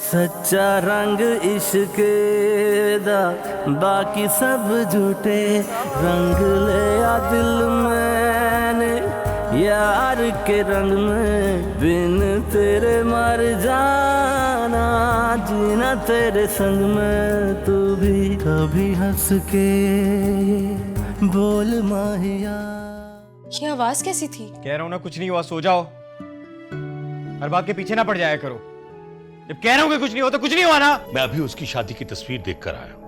सच्चा रंग इश्क दा बाकी सब झूठे रंग ले आ दिल मैंने यार के रंग में बिन तेरे मर जाना जीना तेरे संग में तू भी कभी हंस के बोल माहिया। ये आवाज कैसी थी? कह रहा हूं ना कुछ नहीं हुआ, सो जाओ। हर बात के पीछे ना पड़ जाया करो। जब कह रहा हूं कि कुछ नहीं हुआ तो कुछ नहीं हुआ ना। मैं अभी उसकी शादी की तस्वीर देख कर आया हूं।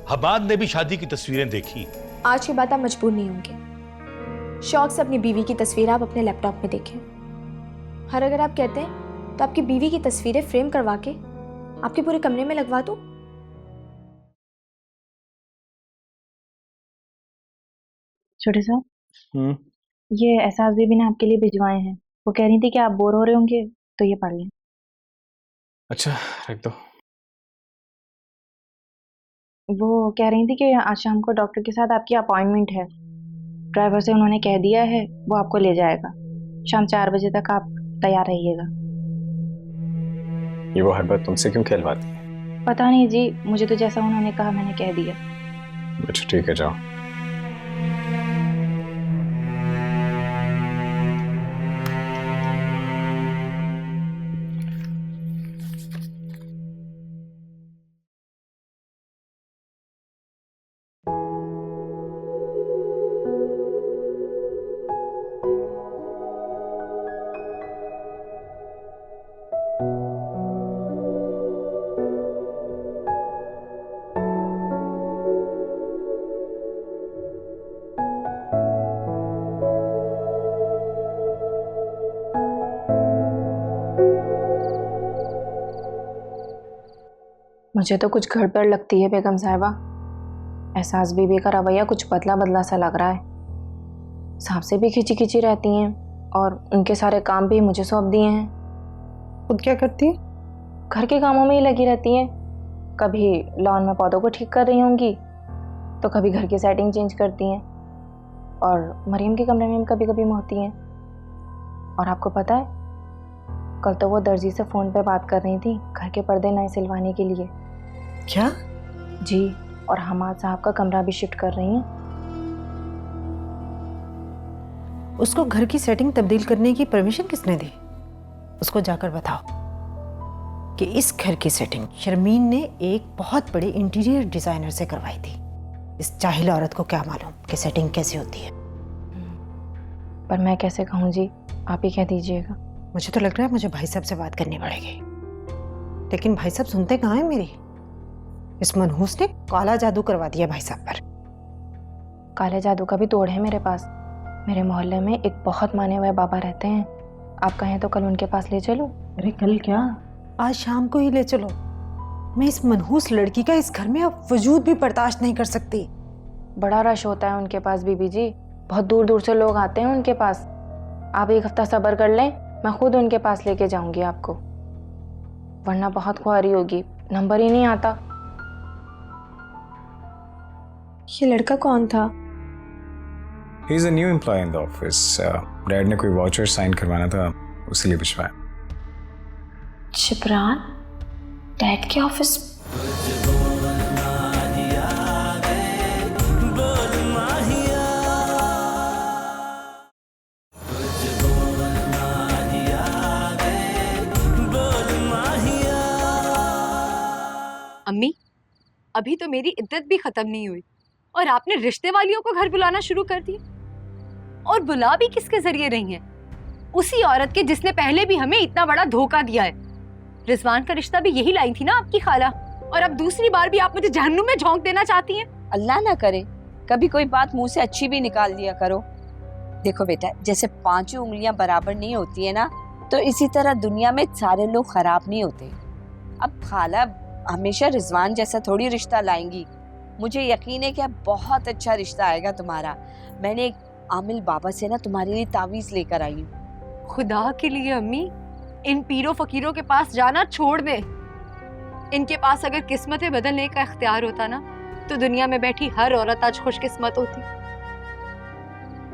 हमाद ने भी शादी की तस्वीरें देखी। आज की बात आप मजबूर नहीं होंगे। शौक से अपनी बीवी की तस्वीर आप अपने लैपटॉप में देखें। और अगर आप कहते हैं तो आपकी बीवी की तस्वीरें फ्रेम करवा के आपके पूरे कमरे में लगवा दूं। छोटे साहब, ये एहसास बीबी ने आपके लिए भिजवाए हैं। वो कह रही थी कि आप बोर हो रहे होंगे तो ये पढ़ लें। अच्छा, रख दो। वो कह रही थी कि आज शाम को डॉक्टर के साथ आपकी अपॉइंटमेंट है। ड्राइवर से उन्होंने कह दिया है वो आपको ले जाएगा। शाम 4 बजे तक आप तैयार रहिएगा। ये वो हर बात तुमसे क्यों कहलवाती है? पता नहीं जी, मुझे तो जैसा उन्होंने कहा मैंने कह दिया। अच्छा ठीक है, जाओ। मुझे तो कुछ गड़बड़ लगती है बेगम साहिबा। एहसास बीबी का रवैया कुछ बदला बदला सा लग रहा है। साहब से भी खिंची खिंची रहती हैं और उनके सारे काम भी मुझे सौंप दिए हैं। खुद क्या करती है? घर के कामों में ही लगी रहती हैं। कभी लॉन में पौधों को ठीक कर रही होंगी तो कभी घर की सेटिंग चेंज करती हैं और मरियम के कमरे में कभी कभी होती हैं। और आपको पता है, कल तो वो दर्जी से फ़ोन पे बात कर रही थी घर के पर्दे नए सिलवाने के लिए। क्या? जी, और हमाद साहब का कमरा भी शिफ्ट कर रही हैं। उसको घर की सेटिंग तब्दील करने की परमिशन किसने दी? उसको जाकर बताओ कि इस घर की सेटिंग शर्मीन ने एक बहुत बड़े इंटीरियर डिजाइनर से करवाई थी। इस जाहिल औरत को क्या मालूम कि सेटिंग कैसे होती है। पर मैं कैसे कहूँ जी, आप ही कह दीजिएगा। मुझे तो लग रहा है मुझे भाई साहब से बात करनी पड़ेगी, लेकिन भाई साहब सुनते कहाँ हैं मेरी। इस मनहूस ने काला जादू करवा दिया भाई साहब पर। काले जादू का भी तोड़ है मेरे पास। मेरे मोहल्ले में एक बहुत माने हुए बाबा रहते हैं। आप कहें तो कल उनके पास ले चलूं? अरे कल क्या, आज शाम को ही ले चलो। मैं इस मनहूस लड़की का इस घर में अब वजूद भी बर्दाश्त नहीं कर सकती। बड़ा रश होता है उनके पास बीबी जी, बहुत दूर दूर से लोग आते हैं उनके पास। आप एक हफ्ता सब्र कर लें, मैं खुद उनके पास लेके जाऊंगी आपको, वरना बहुत ख्वारी होगी, नंबर ही नहीं आता। ये लड़का कौन था? He is a new employee in the office. Dad ने कोई वाउचर साइन करवाना था, उसी लिए भिजवाया। शिप्रान, डैड के ऑफिस? अम्मी, अभी तो मेरी इद्दत भी खत्म नहीं हुई और आपने रिश्ते वालियों को घर बुलाना शुरू कर दिया। और बुला भी किसके जरिए रही हैं? उसी औरत के जिसने पहले भी हमें इतना बड़ा धोखा दिया है। रिजवान का रिश्ता भी यही लाई थी ना आपकी खाला, और अब दूसरी बार भी आप मुझे जहन्नुम में झोंक देना चाहती हैं। अल्लाह ना करे कभी कोई बात मुंह से अच्छी भी निकाल दिया करो। देखो बेटा, जैसे 5 उंगलियां बराबर नहीं होती है ना, तो इसी तरह दुनिया में सारे लोग खराब नहीं होते। अब खाला हमेशा रिजवान जैसा थोड़ी रिश्ता लाएंगी। मुझे यकीन है कि अब बहुत अच्छा रिश्ता आएगा तुम्हारा। मैंने एक आमिल बाबा से ना तुम्हारे लिए तावीज लेकर आई हूँ। खुदा के लिए अम्मी, इन पीरों फकीरों के पास जाना छोड़ दे। इनके पास अगर किस्मतें बदलने का इख्तियार होता ना, तो दुनिया में बैठी हर औरत आज खुशकिस्मत होती।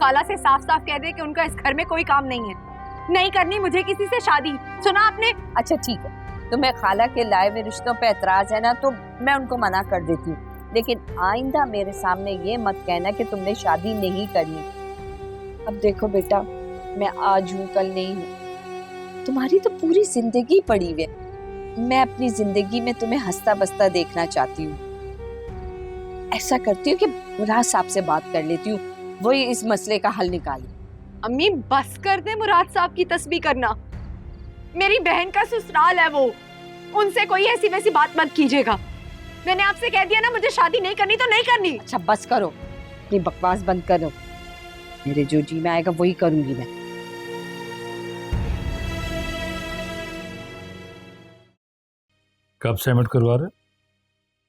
खाला से साफ साफ कह दे कि उनका इस घर में कोई काम नहीं है। नहीं करनी मुझे किसी से शादी। सुना आपने? अच्छा ठीक है, तुम्हें खाला के लाए हुए रिश्तों पे एतराज है ना, तो मैं उनको मना कर देती हूँ, लेकिन आइंदा मेरे सामने ये मत कहना कि तुमने शादी नहीं करनी। अब देखो बेटा, मैं आज हूँ कल नहीं हूँ, तुम्हारी तो पूरी जिंदगी पड़ी हुई है। मैं अपनी जिंदगी में तुम्हें हंसता बसता देखना चाहती हूँ। ऐसा करती हूँ कि मुराद साहब से बात कर लेती हूँ, वही इस मसले का हल निकाले। अम्मी बस कर दे मुराद साहब की तस्बीह करना। मेरी बहन का ससुराल है वो, उनसे कोई ऐसी वैसी बात मत कीजिएगा। मैंने आपसे कह दिया ना, मुझे शादी नहीं करनी तो नहीं करनी। अच्छा बस करो, अपनी बकवास बंद करो। मेरे जो जी में आएगा वही करूंगी मैं। कब सबमिट करवा रहे?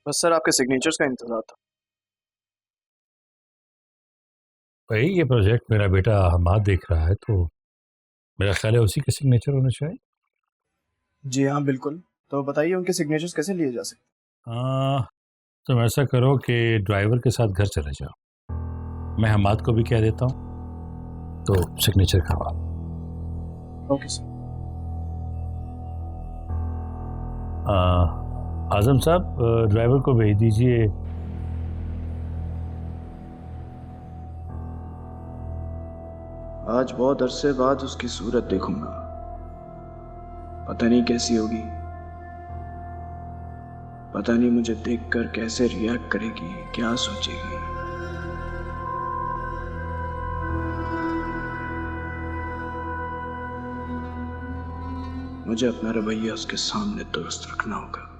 बस सर आपके सिग्नेचर्स का इंतजार था। भाई ये प्रोजेक्ट मेरा बेटा हमाद देख रहा है, तो मेरा ख्याल है उसी के सिग्नेचर होने चाहिए। जी हाँ बिल्कुल, तो बताइए उनके सिग्नेचर्स कैसे लिए जा सकते? तुम ऐसा करो कि ड्राइवर के साथ घर चले जाओ, मैं हमाद को भी कह देता हूँ, तो सिग्नेचर करवा। Okay sir. आजम साहब, ड्राइवर को भेज दीजिए। आज बहुत अरसे बाद उसकी सूरत देखूंगा, पता नहीं कैसी होगी, पता नहीं मुझे देखकर कैसे रिएक्ट करेगी, क्या सोचेगी। मुझे अपना रवैया उसके सामने दुरुस्त रखना होगा।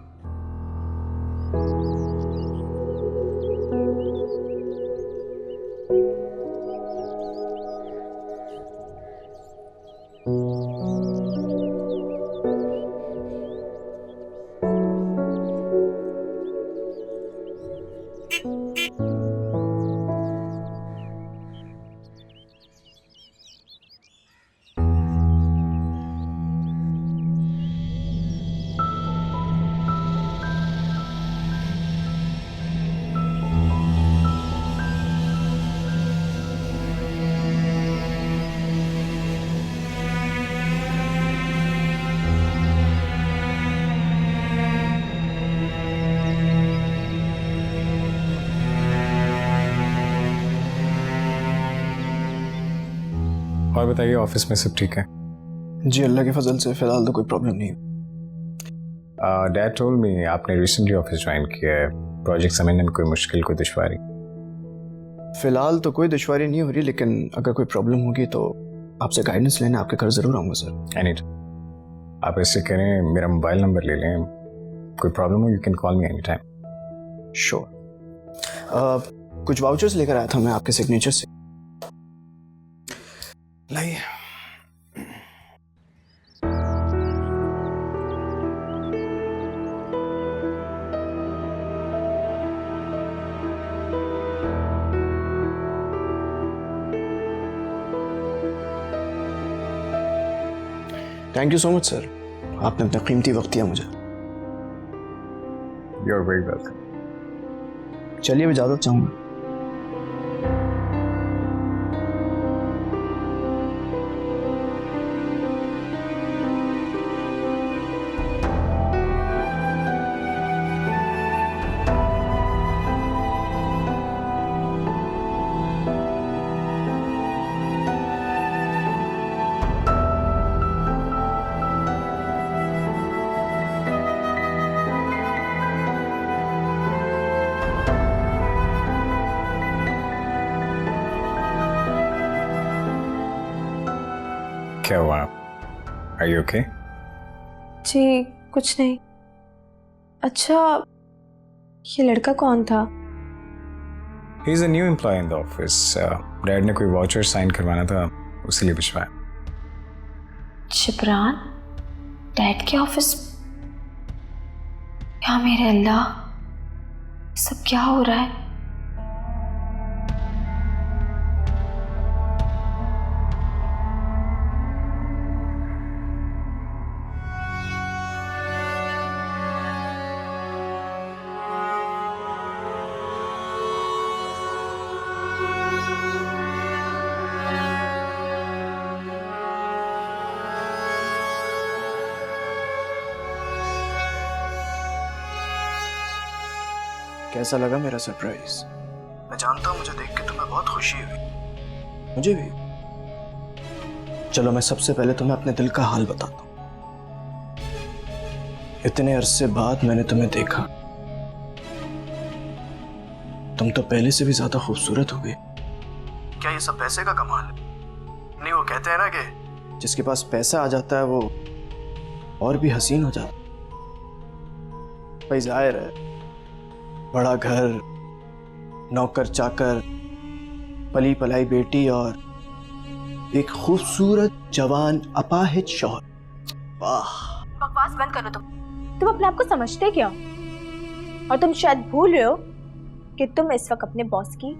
और बताइए, ऑफिस में सब ठीक है? जी अल्लाह के फजल से फिलहाल तो कोई प्रॉब्लम नहीं है। डैड टोल्ड मी आपने रिसेंटली ऑफिस ज्वाइन किया है, प्रोजेक्ट समझने में कोई मुश्किल, कोई दुश्वारी? फिलहाल तो कोई दुश्वारी नहीं हो रही, लेकिन अगर कोई प्रॉब्लम होगी तो आपसे गाइडेंस लेने आपके घर जरूर आऊँगा सर। एनी, आप ऐसे करें, मेरा मोबाइल नंबर ले लें, कोई प्रॉब्लम हो you can call me any time. Sure. कुछ वाउचर्स लेकर आया था मैं आपके सिग्नेचर से, लाइए। Thank you so much sir, आपने अपना कीमती वक्त दिया मुझे। You are very welcome. चलिए मैं इजाज़त चाहूँगा। क्या हुआ? Are you okay? जी कुछ नहीं। अच्छा, ये लड़का कौन था? He is a new employee in the office. Dad ने कोई वाउचर साइन करवाना था, उसी लिए भिजवाया। शिबरान डैड के ऑफिस? या मेरे अल्लाह, सब क्या हो रहा है? कैसा लगा मेरा सरप्राइज? मैं जानता हूँ मुझे देख के तुम्हें बहुत खुशी हुई, मुझे भी। चलो मैं सबसे पहले तुम्हें अपने दिल का हाल बताता हूँ। इतने अरसे बाद मैंने तुम्हें देखा, तुम तो पहले से भी ज्यादा खूबसूरत हो गई। क्या ये सब पैसे का कमाल है? नहीं, वो कहते हैं ना कि जिसके पास पैसा आ जाता है वो और भी हसीन हो जाता। भाई जाहिर है, बड़ा घर, नौकर चाकर, पली पलाई बेटी और एक खूबसूरत जवान अपाहिज शौहर। वाह! बकवास बंद करो तुम अपने आप को समझते क्या? और तुम शायद भूल रहे हो कि तुम इस वक्त अपने बॉस की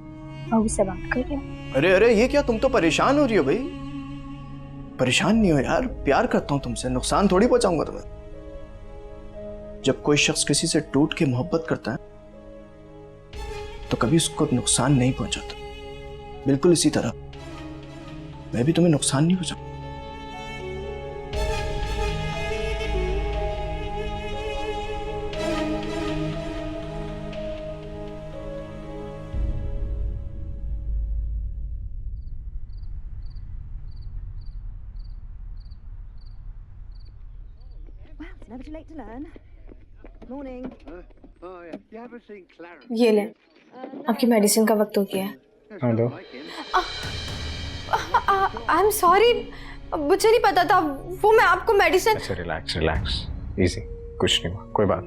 बहू से बात कर रहे हो। अरे अरे, ये क्या, तुम तो परेशान हो रही हो भाई? परेशान नहीं हो यार, प्यार करता हूं तुमसे, नुकसान थोड़ी पहुंचाऊंगा तुम्हें। जब कोई शख्स किसी से टूट के मोहब्बत करता है तो कभी उसको नुकसान नहीं पहुंचाता। बिल्कुल इसी तरह मैं भी तुम्हें नुकसान नहीं पहुंचाऊंगा। ये ले, आपकी मेडिसिन का वक्त हो गया है। हाँ दो। आई एम सॉरी, मुझे नहीं पता था, वो मैं आपको मेडिसिन। अच्छा रिलैक्स रिलैक्स, इजी, कुछ नहीं हुआ, कोई बात।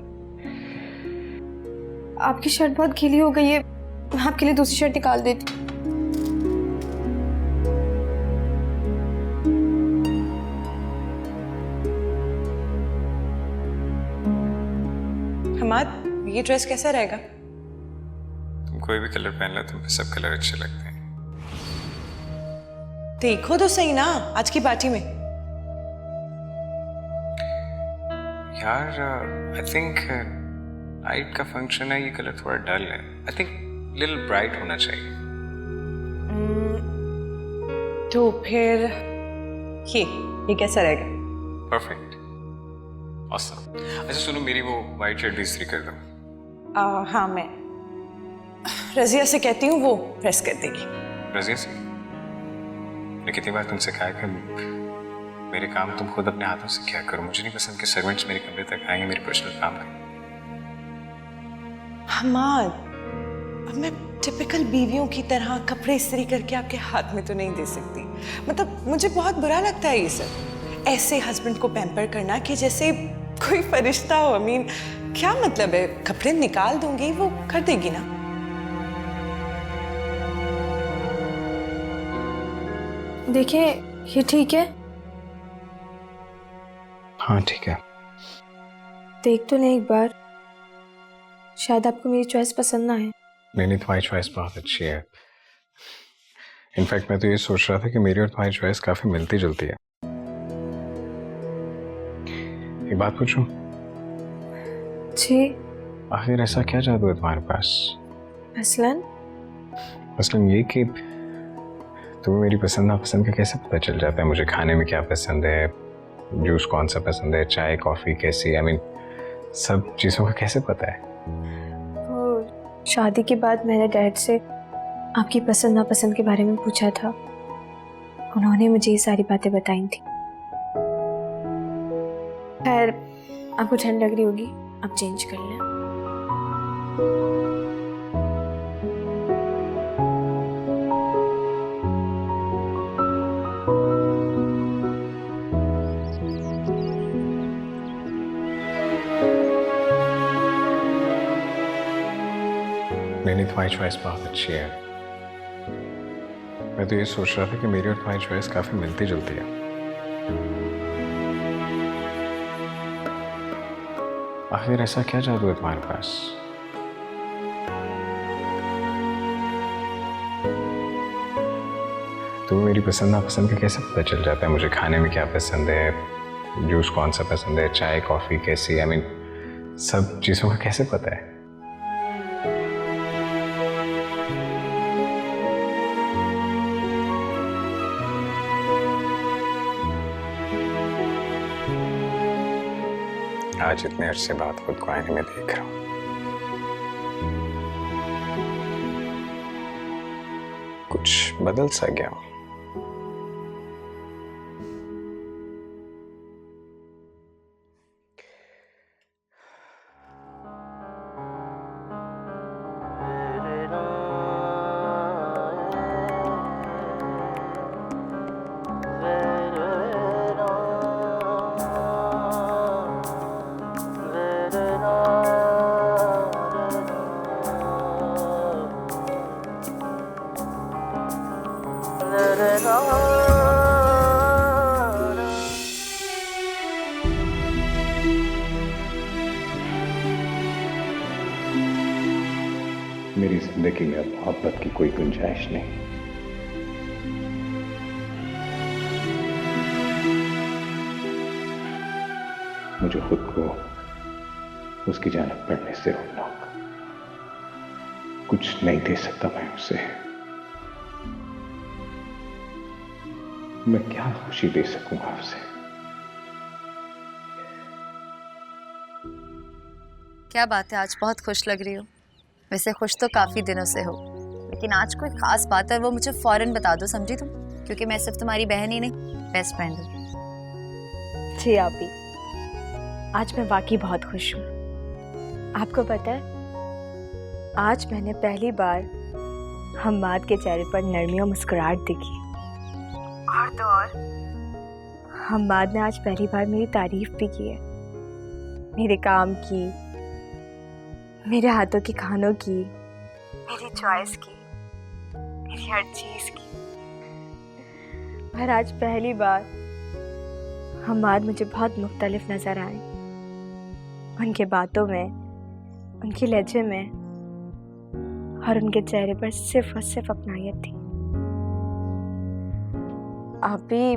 आपकी शर्ट बहुत गीली हो गई है, मैं आपके लिए दूसरी शर्ट निकाल देती हूँ। हमाद, ये ड्रेस कैसा रहेगा? तुम कोई भी कलर पहन लो, तुम्हें सब कलर अच्छे लगते हैं। देखो तो सही ना आज की पार्टी में। यार आई थिंक नाइट का फंक्शन है, ये कलर थोड़ा डल है। आई थिंक लिटिल ब्राइट होना चाहिए। तो फिर ये कैसा रहेगा? Perfect, awesome. अच्छा सुनो, मेरी वो वाइट शर्ट भी इस्त्री कर दो। हाँ, मैं रजिया से कहती हूँ, वो प्रेस कर देगी। रजिया से? मैं कितनी बार तुमसे कहा कि मेरे काम तुम खुद अपने हाथों से क्या करो। मुझे नहीं पसंद कि सर्वेंट्स मेरे कमरे तक आएंगे मेरे पर्सनल काम करें। हमाद, अब मैं टिपिकल बीवियों की तरह कपड़े इस्त्री करके आपके हाथ में तो नहीं दे सकती। मतलब मुझे बहुत बुरा लगता है ये सब, ऐसे हस्बैंड को पैम्पर करना कि जैसे कोई फरिश्ता हो। I mean, क्या मतलब है? कपड़े निकाल दूंगी, वो कर देगी ना। देखिए, ये ठीक है? हाँ ठीक है। देख तो नहीं एक बार, शायद आपको मेरी चॉइस पसंद ना है। नहीं, तुम्हारी चॉइस बहुत अच्छी है। इनफैक्ट मैं तो ये सोच रहा था कि मेरी और तुम्हारी चॉइस काफी मिलती जुलती है। एक बात पूछूं? जी। आखिर ऐसा क्या जादू है तुम्हारे पास? मसलन ये कि तुम्हें मेरी पसंद नापसंद का कैसे पता चल जाता है? मुझे खाने में क्या पसंद है, जूस कौन सा पसंद है, चाय कॉफी कैसी, आई मीन सब चीज़ों का कैसे पता है? तो शादी के बाद मैंने डैड से आपकी पसंद नापसंद के बारे में पूछा था, उन्होंने मुझे ये सारी बातें बताई थी। खैर, आपको ठंड लग रही होगी, आप चेंज कर लें। नहीं, तुम्हारी चॉइस बहुत अच्छी है। मैं तो ये सोच रहा था कि मेरी और तुम्हारी चॉइस काफी मिलती जुलती है। आखिर ऐसा क्या जादू है तुम्हारे पास? तुम्हें मेरी पसंद नापसंद का कैसे पता चल जाता है? मुझे खाने में क्या पसंद है, जूस कौन सा पसंद है, चाय कॉफी कैसी, आई मीन सब चीज़ों का कैसे पता है? आज इतने अरसे बाद खुद को आईने में देख रहा हूँ। कुछ बदल सा गया हूं। मेरी जिंदगी में अब मोहब्बत की कोई गुंजाइश नहीं। मुझे खुद को उसकी जानब बढ़ने से रोकना होगा। कुछ नहीं दे सकता मैं उसे। मैं क्या खुशी दे सकूंगा उसे? क्या बात है, आज बहुत खुश लग रही हो। वैसे खुश तो काफी दिनों से हो, लेकिन आज कोई खास बात है वो मुझे फौरन बता दो, समझी तुम? क्योंकि मैं सिर्फ तुम्हारी बहन ही नहीं, बेस्ट फ्रेंड हूँ। जी आप भी। आज मैं वाकई बहुत खुश हूँ। आपको पता है, आज मैंने पहली बार हम्माद के चेहरे पर नरमी और मुस्कुराहट दिखी। और तो और हम्माद ने आज पहली बार मेरी तारीफ भी की है, मेरे काम की, मेरे हाथों के खानों की, मेरी चॉइस की, मेरी हर चीज़ की। पर आज पहली बार हम्माद मुझे बहुत मुख्तलिफ नज़र आए। उनके बातों में, उनके लहजे में और उनके चेहरे पर सिर्फ और सिर्फ अपनायत थी। आप भी,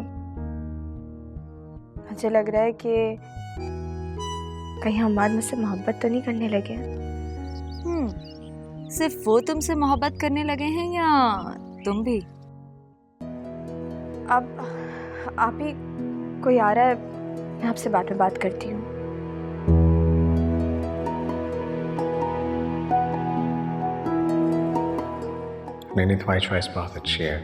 मुझे लग रहा है कि कहीं हम्माद मुझसे मोहब्बत तो नहीं करने लगे हैं? सिर्फ वो तुमसे मोहब्बत करने लगे हैं या तुम भी? अब आप ही, कोई आ रहा है, मैं आपसे बाद में बात करती हूँ। नहीं, तुम्हारी चॉइस बहुत अच्छी है।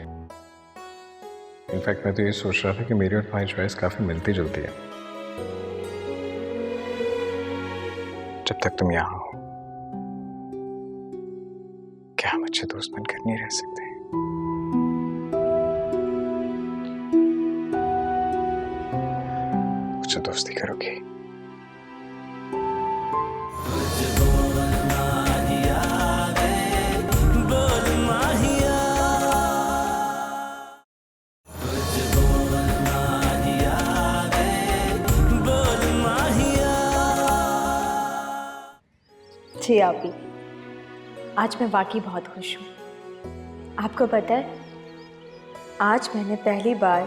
इनफैक्ट मैं तो ये सोच रहा था कि मेरी और तुम्हारी चॉइस काफी मिलती जुलती है। जब तक तुम यहाँ हो, क्या हम अच्छे दोस्त बनकर नहीं रह सकते? मुझसे दोस्ती करोगे? जी आप भी। आज मैं वाकई बहुत खुश हूँ। आपको पता है, आज मैंने पहली बार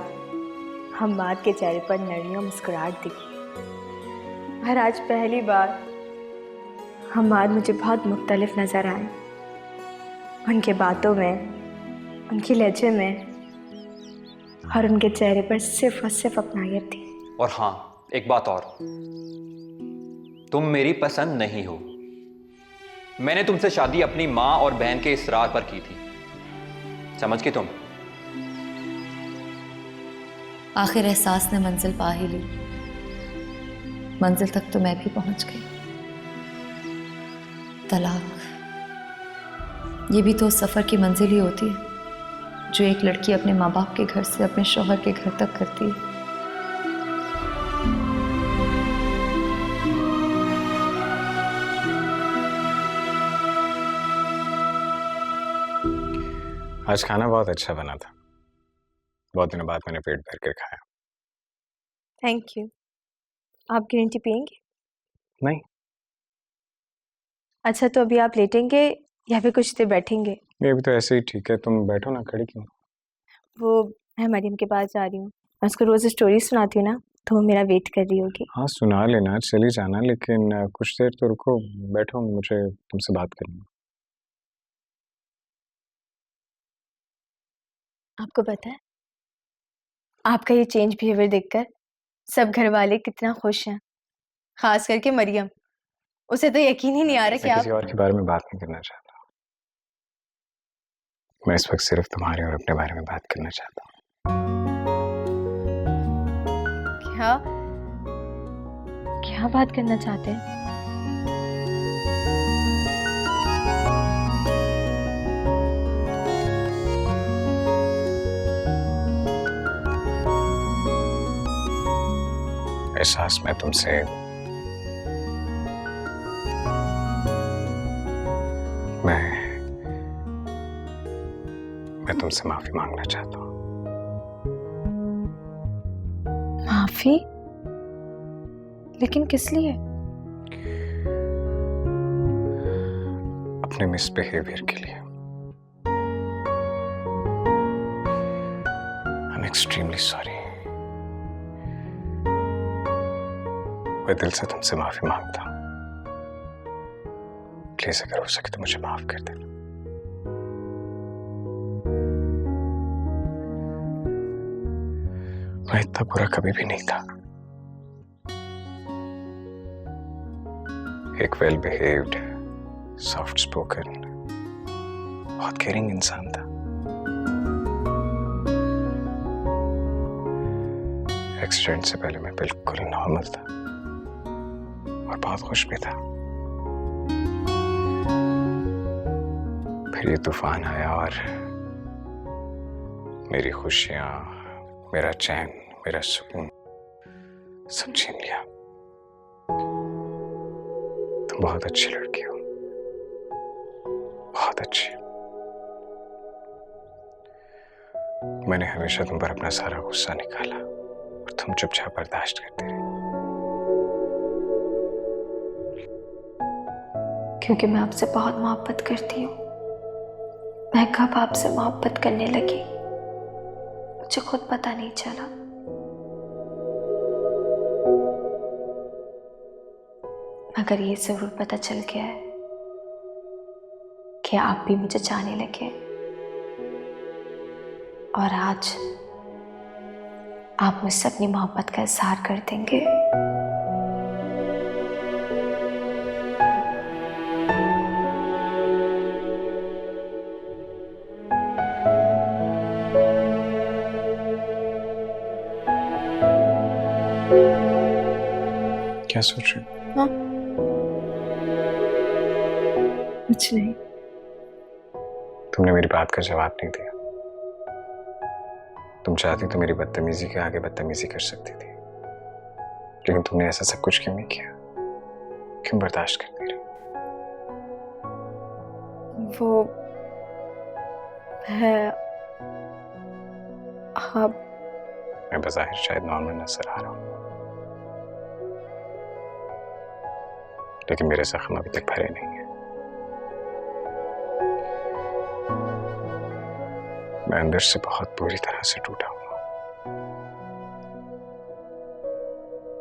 हम्माद के चेहरे पर नरमी और मुस्कुराहट दिखी। और आज पहली बार हम्माद मुझे बहुत मुख्तलिफ नज़र आए। उनके बातों में, उनके लहजे में और उनके चेहरे पर सिर्फ और सिर्फ अपनायत थी। और हाँ, एक बात और, तुम मेरी पसंद नहीं हो। मैंने तुमसे शादी अपनी माँ और बहन के इसरार पर की थी, समझ के तुम? आखिर एहसास ने मंजिल पा ही ली। मंजिल तक तो मैं भी पहुंच गई। तलाक, ये भी तो उस सफर की मंजिल ही होती है जो एक लड़की अपने माँ बाप के घर से अपने शौहर के घर तक करती है। आज खाना बहुत अच्छा बना था। बहुत दिनों बाद मैंने पेट भर कर खाया। Thank you. आप ग्रीन टी पियेंगे? नहीं। अच्छा, तो अभी आप लेटेंगे या फिर कुछ देर बैठेंगे? ये भी तो ऐसे ही ठीक है, तुम बैठो ना, खड़ी क्यों? वो, मैं मरियम के पास जा रही हूँ। मैं उसको रोज़ स्टोरी सुनाती हूँ ना, तो वो मेरा वेट कर रही होगी। हाँ सुना लेना, चली जाना, लेकिन कुछ देर तो रुको, बैठो, मुझे तुमसे बात करनी है। आपको पता है, आपका ये चेंज बिहेवियर देखकर सब घर वाले कितना खुश हैं, खास करके मरियम। उसे तो यकीन ही नहीं आ रहा कि मैं आप किसी और के बारे में बात नहीं करना चाहता। मैं इस वक्त सिर्फ तुम्हारे और अपने बारे में बात करना चाहता हूँ। क्या क्या बात करना चाहते हैं? एहसास मैं तुमसे माफी मांगना चाहता हूँ। माफी? लेकिन किस लिए? अपने मिसबिहेवियर के लिए। I am extremely sorry. मैं दिल से तुमसे माफी मांगता हूँ। प्लीज अगर हो सके तो मुझे माफ कर देना। मैं इतना बुरा कभी भी नहीं था। एक वेल बिहेव्ड, सॉफ्ट स्पोकन, बहुत केयरिंग इंसान था। एक्सीडेंट से पहले मैं बिल्कुल नॉर्मल था और बहुत खुश भी था। फिर ये तूफान आया और मेरी खुशियां, मेरा चैन, मेरा सुकून सब छीन लिया। तुम बहुत अच्छी लड़की हो, बहुत अच्छी। मैंने हमेशा तुम पर अपना सारा गुस्सा निकाला और तुम चुपचाप बर्दाश्त करते रहे। क्योंकि मैं आपसे बहुत मोहब्बत करती हूँ। मैं कब आपसे मोहब्बत करने लगी मुझे खुद पता नहीं चला। मगर ये जरूर पता चल गया है कि आप भी मुझे चाहने लगे और आज आप मुझसे अपनी मोहब्बत का इजहार कर देंगे। क्या सोच रही हो? हाँ? कुछ नहीं। तुमने मेरी बात का जवाब नहीं दिया। तुम चाहती तो मेरी बदतमीजी के आगे बदतमीजी कर सकती थी, लेकिन तुमने ऐसा सब कुछ क्यों नहीं किया? क्यों बर्दाश्त करती रही? वो है आप। मैं बज़ाहिर शायद नॉर्मल नजर आ रहा हूं, लेकिन मेरे जख्म अभी तक भरे नहीं है। मैं अंदर से बहुत बुरी तरह से टूटा हुआ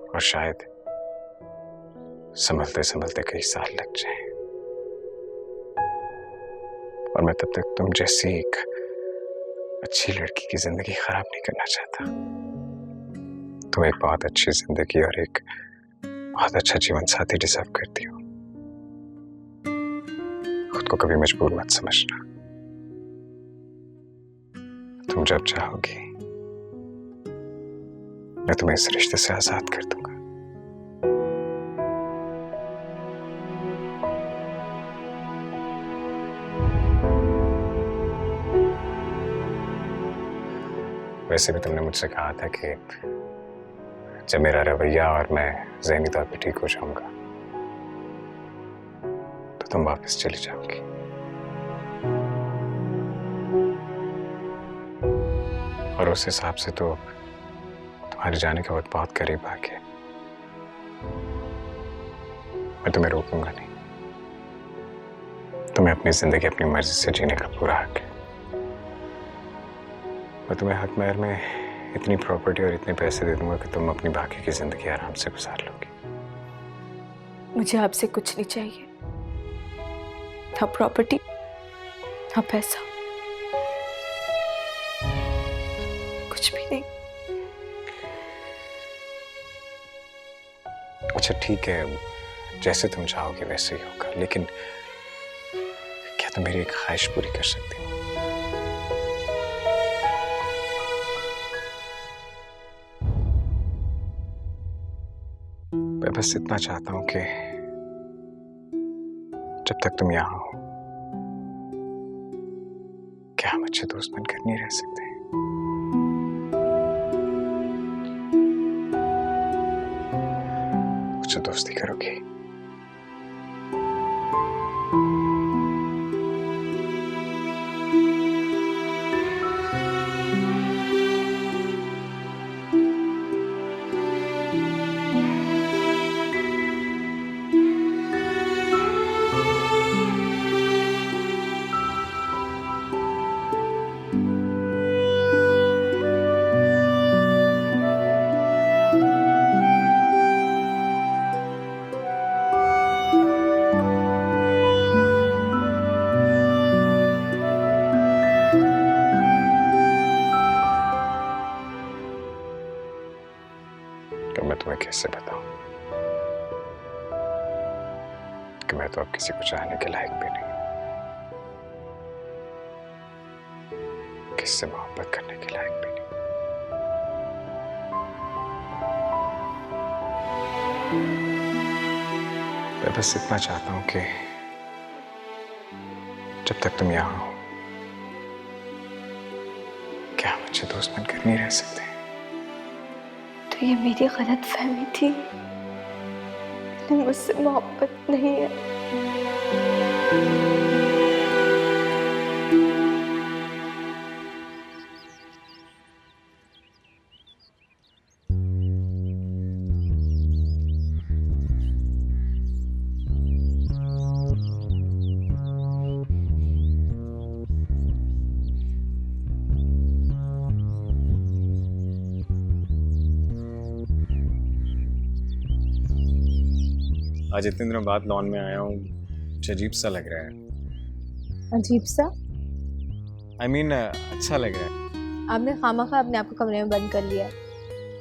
और शायद संभलते संभलते कई साल लग जाए, और मैं तब तक तुम जैसी एक अच्छी लड़की की जिंदगी खराब नहीं करना चाहता। तुम एक बहुत अच्छी जिंदगी और एक बहुत अच्छा जीवन साथी डिजर्व करती हो। खुद को कभी मजबूर मत समझना। तुम जब चाहोगी मैं तुम्हें इस रिश्ते से आजाद कर दूंगा। वैसे भी तुमने मुझसे कहा था कि जब मेरा रवैया और मैं ज़हनी तौर पे ठीक हो जाऊंगा तो तुम वापस चली जाओगी। और उस हिसाब से तो तुम्हारे जाने का वक्त बहुत करीब आ गया। मैं तुम्हें रोकूंगा नहीं। तुम्हें अपनी जिंदगी अपनी मर्जी से जीने का पूरा हक है। मैं तुम्हें हक महर में इतनी प्रॉपर्टी और इतने पैसे दे दूंगा कि तुम अपनी बाकी की जिंदगी आराम से गुजार लोगी। मुझे आपसे कुछ नहीं चाहिए, ना प्रॉपर्टी ना पैसा, कुछ भी नहीं। अच्छा ठीक है, जैसे तुम चाहोगे वैसे ही होगा, लेकिन क्या तुम मेरी एक ख्वाहिश पूरी कर सकती हो? मैं बस इतना चाहता हूँ कि जब तक तुम यहाँ हो, क्या हम अच्छे दोस्त बनकर नहीं रह सकते? मुझसे दोस्ती करोगी? तो मैं तुम्हें कैसे बताऊं कि मैं तो अब किसी को चाहने के लायक भी नहीं, किससे मोहब्बत करने के लायक भी नहीं। मैं बस इतना चाहता हूं कि जब तक तुम यहाँ हो, क्या हम अच्छे दोस्त बनकर नहीं रह सकते? तो ये मेरी गलत फहमी थी, मुझसे मोहब्बत नहीं है। आज इतने दिनों बाद लॉन में आया हूँ, कुछ अजीब सा लग रहा है। अजीब सा? I mean, अच्छा लग रहा है। आपने खामखा अपने आप को कमरे में बंद कर लिया।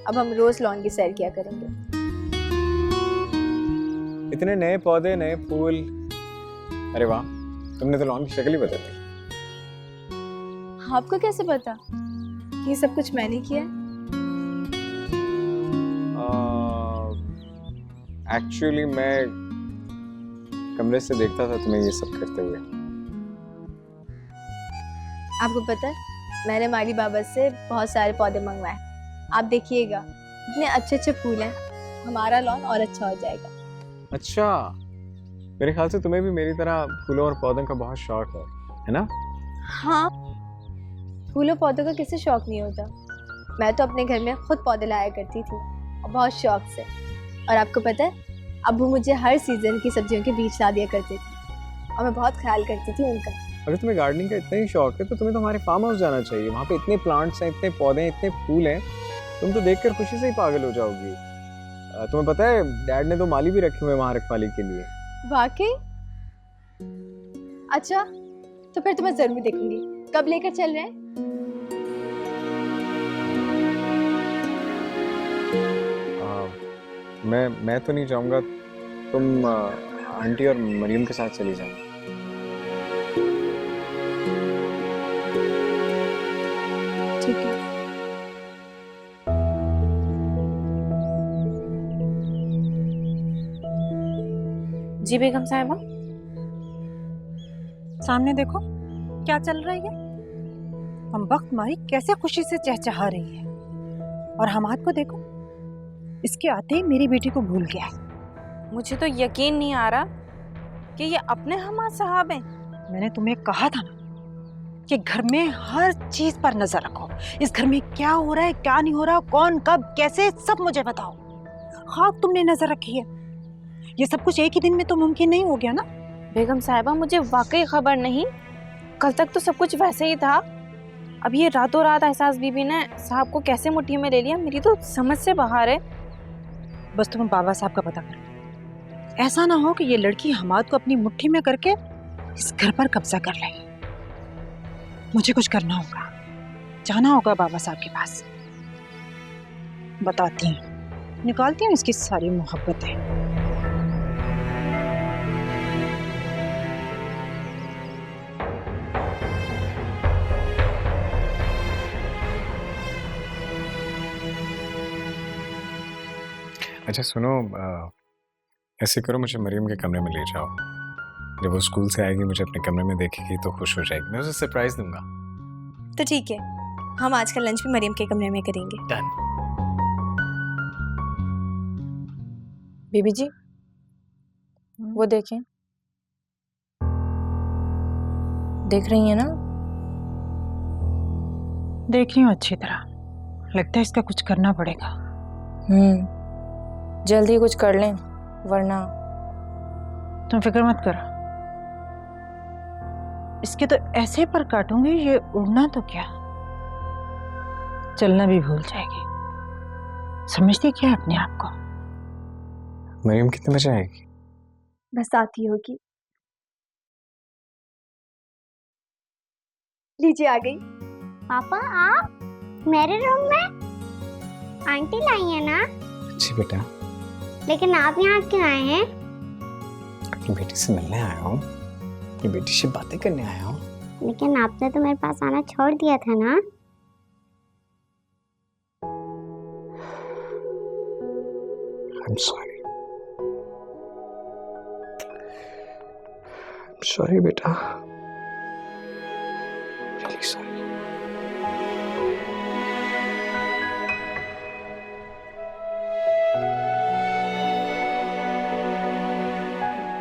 अब हम रोज लॉन की सैर किया करेंगे। इतने नए पौधे, नए फूल, अरे वाह, तुमने तो लॉन की शक्ल ही बदल दी। आपको कैसे पता? ये सब कुछ मैंने किया है। एक्चुअली मैं कमरे से देखता था तुम्हें ये सब करते हुए। आपको पता है, मैंने माली बाबा से बहुत सारे पौधे मंगवाए। आप देखिएगा, इतने अच्छे अच्छे फूल हैं, हमारा लॉन और अच्छा हो जाएगा। अच्छा, मेरे ख्याल से तुम्हें भी मेरी तरह फूलों और पौधों का बहुत शौक है ना? हाँ, फूलों पौधों का किसे शौक नहीं होता। मैं तो अपने घर में खुद पौधे लाया करती थी, और बहुत शौक से। और आपको पता है, अब्बू मुझे हर सीजन की सब्जियों के बीज ला दिया करते थे, और मैं बहुत ख्याल करती थी उनका। अगर तुम्हें गार्डनिंग का इतना ही शौक है तो तुम्हें तो हमारे फार्म हाउस जाना चाहिए। वहाँ पे इतने प्लांट्स हैं, इतने पौधे हैं, इतने फूल हैं, तुम तो देखकर खुशी से ही पागल हो जाओगी। तुम्हें पता है, डैड ने तो माली भी रखे हुए हैं वहाँ रखवाली के लिए। वाकई? अच्छा, तो फिर तो मैं जरूर देखूंगी। कब लेकर चल रहे हैं? मैं तो नहीं जाऊंगा, तुम आंटी और मरियम के साथ चली जाना। ठीक है। जी बेगम साहिबा, सामने देखो क्या चल रहा है ये। हम वक्त मारी कैसे खुशी से चहचहा रही है, और हमाद को देखो, इसके आते ही मेरी बेटी को भूल गया है। मुझे तो यकीन नहीं आ रहा कि ये अपने हमाद साहब हैं। मैंने तुम्हें कहा था ना कि घर में हर चीज पर नजर रखो। इस घर में क्या हो रहा है, क्या नहीं हो रहा, कौन कब कैसे, सब मुझे बताओ। खाक तुमने नजर रखी है। ये सब कुछ एक ही दिन में तो मुमकिन नहीं हो गया ना। बेगम साहिबा, मुझे वाकई खबर नहीं। कल तक तो सब कुछ वैसे ही था। अब ये रातों रात एहसास बीबी ने साहब को कैसे मुट्ठी में ले लिया, मेरी तो समझ से बाहर है। बस तुम बाबा साहब का पता करो। ऐसा ना हो कि ये लड़की हमाद को अपनी मुट्ठी में करके इस घर पर कब्जा कर ले। मुझे कुछ करना होगा, जाना होगा बाबा साहब के पास। बताती हूँ, निकालती हूँ इसकी सारी मोहब्बतें। अच्छा सुनो, ऐसे करो, मुझे मरियम के कमरे में ले जाओ। जब वो स्कूल से आएगी, मुझे अपने कमरे में देखेगी तो खुश हो जाएगी। मैं उसे सरप्राइज दूंगा। तो ठीक है, हम आज का लंच भी मरियम के कमरे में करेंगे। डन। बीबी जी, वो देखें, देख रही हैं ना? देख रही हूँ अच्छी तरह। लगता है इसका कुछ करना पड़ेगा। जल्दी कुछ कर लें, वरना। तुम फिक्र मत करो, इसके तो ऐसे पर काटूंगी, ये उड़ना तो क्या, चलना भी भूल जाएगी। समझती क्या है अपने आप को? मरियम कितने बजे आएगी? बस आती होगी। लीजिए आ गई। पापा आप मेरे रूम में? आंटी लाई है ना? अच्छी बेटा। लेकिन आप यहाँ क्यों आए हैं? अपनी बेटी से मिलने आया हूँ, अपनी बेटी से बातें करने आया हूँ। लेकिन आपने तो मेरे पास आना छोड़ दिया था ना? I'm sorry. I'm sorry बेटा, really sorry.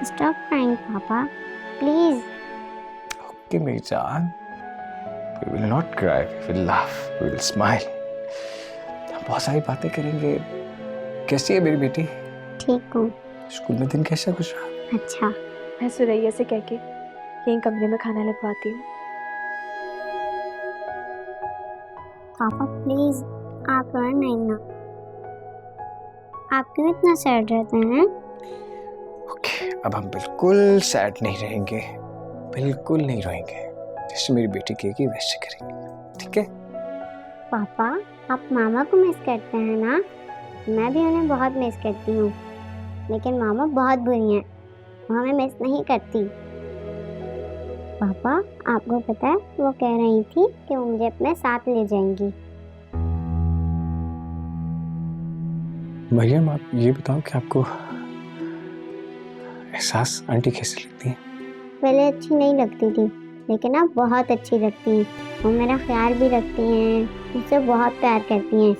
Stop crying, Papa. Please. Okay मेरी जान, we will not cry, we will laugh, we will smile. हम बहुत सारी बातें करेंगे। कैसी है मेरी बेटी? ठीक हूँ। स्कूल में दिन कैसा गुजरा? अच्छा। मैं सुरैया से कह के यहीं कमरे में खाना लगवाती हूँ। पापा प्लीज, आप रोए नहीं ना। आप क्यों इतना सैड रहते हैं? ओके, अब हम बिल्कुल सैड नहीं रहेंगे, बिल्कुल नहीं रोएंगे। जैसे मेरी बेटी कहेगी वैसे करेंगे, ठीक है? पापा, आप मामा को मिस करते हैं ना? मैं भी उन्हें बहुत मिस करती हूँ, लेकिन मामा बहुत बुरी हैं, वो हमें मिस नहीं करती। पापा, आपको पता है वो कह रही थी कि वो मुझे अपने साथ ले जाएंगी। मरियम, आप ये बताओ कि आपको एहसास आंटी कैसी लगती है? पहले अच्छी नहीं लगती थी, लेकिन अब बहुत अच्छी लगती हैं। वो मेरा ख्याल भी रखती हैं, मुझसे बहुत प्यार करती हैं।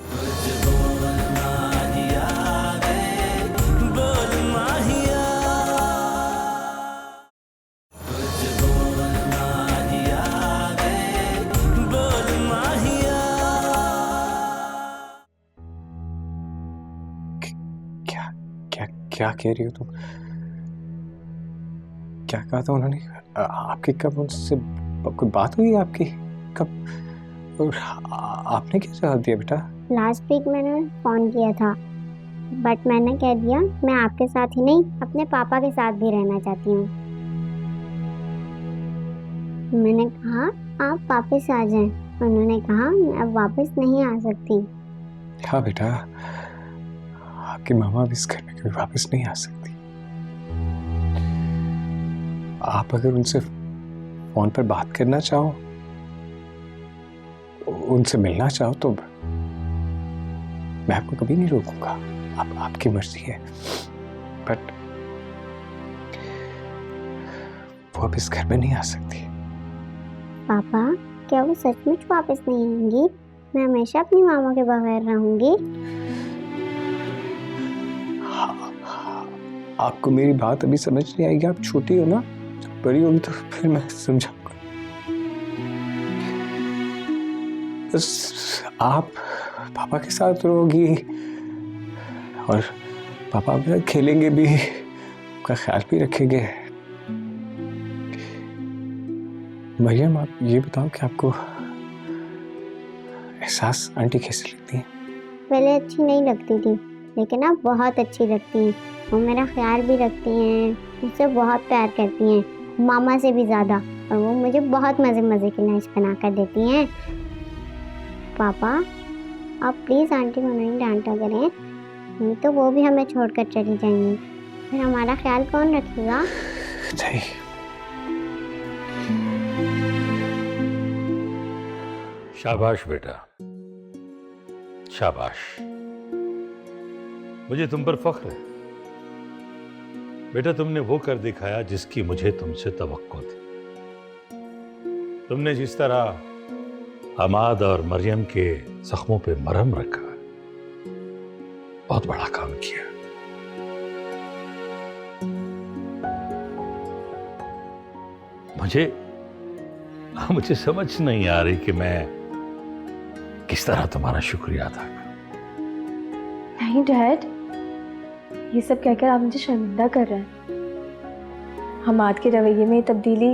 क्या कह रही हो तुम? क्या कहा था उन्होंने? आपकी कब उनसे कोई बात हुई आपकी? कब? और आपने क्या जवाब दिया बेटा? लास्ट वीक मैंने फ़ोन किया था, बट मैंने कह दिया मैं आपके साथ ही नहीं अपने पापा के साथ भी रहना चाहती हूँ। मैंने कहा आप वापस आ जाएं। उन्होंने कहा मैं अब वापस नहीं आ सकती। हाँ बेटा, आपकी मामा भी इस घर में कभी वापस नहीं आ सकती। आप अगर उनसे फोन पर बात करना चाहो, उनसे मिलना चाहो, तो मैं आपको कभी नहीं रोकूंगा। आपकी मर्जी है, बट वो अब इस घर में नहीं आ सकती। पापा, क्या वो सचमुच वापस नहीं आएंगी? मैं हमेशा अपनी मामा के बगैर रहूंगी। आपको मेरी बात अभी समझ नहीं आएगी, आप छोटी हो ना, जब बड़ी होगी तो फिर मैं समझाऊंगा। बस आप पापा के साथ रहोगी और पापा के साथ खेलेंगे भी, आपका ख्याल भी रखेंगे। मरियम, आप ये बताओ कि आपको एहसास आंटी कैसी लगती है? पहले अच्छी नहीं लगती थी, लेकिन अब बहुत अच्छी लगती हैं। वो मेरा ख्याल भी रखती हैं, मुझसे बहुत प्यार करती हैं, मामा से भी ज़्यादा। और वो मुझे बहुत मज़े मज़े के लंच बना कर देती हैं। पापा, आप प्लीज़ आंटी को नहीं डांटा करें, नहीं तो वो भी हमें छोड़कर चली जाएंगी। फिर हमारा ख्याल कौन रखेगा? नहीं, शाबाश बेटा, शाबाश। मुझे तुम पर फख्र है। बेटा तुमने वो कर दिखाया जिसकी मुझे तुमसे तवक्को थी। तुमने जिस तरह हमाद और मरियम के जख्मों पे मरहम रखा, बहुत बड़ा काम किया। मुझे समझ नहीं आ रही कि मैं किस तरह तुम्हारा शुक्रिया अदा करूं। नहीं डैड, ये सब कहकर आप मुझे शर्मिंदा कर रहे हैं। हमाद के रवैये में तब्दीली,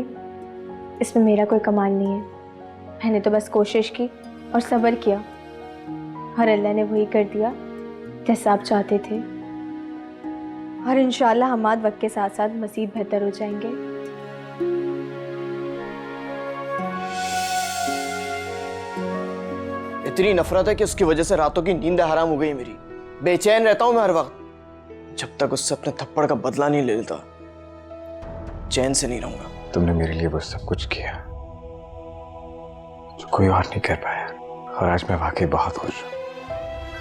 इसमें मेरा कोई कमाल नहीं है। मैंने तो बस कोशिश की और सब्र किया, और अल्लाह ने वही कर दिया जैसा आप चाहते थे। और इंशाल्लाह हमाद वक्त के साथ साथ मज़ीद बेहतर हो जाएंगे। इतनी नफरत है कि उसकी वजह से रातों की नींद हराम हो गई है मेरी। बेचैन रहता हूं मैं हर वक्त, जब तक उससे अपने थप्पड़ का बदला नहीं ले लेता चैन से नहीं रहूंगा। तुमने मेरे लिए वो सब कुछ किया जो कोई और नहीं कर पाया, और आज मैं वाकई बहुत खुश हूँ।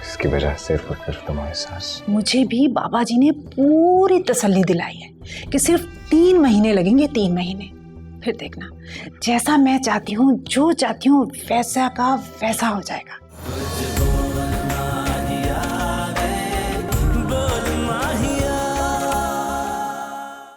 इसकी वजह सिर्फ और सिर्फ तुम्हारे साथ। मुझे भी बाबा जी ने पूरी तसल्ली दिलाई है कि सिर्फ 3 महीने लगेंगे, 3 महीने। फिर देखना, जैसा मैं चाहती हूँ, जो चाहती हूँ, वैसा का वैसा हो जाएगा।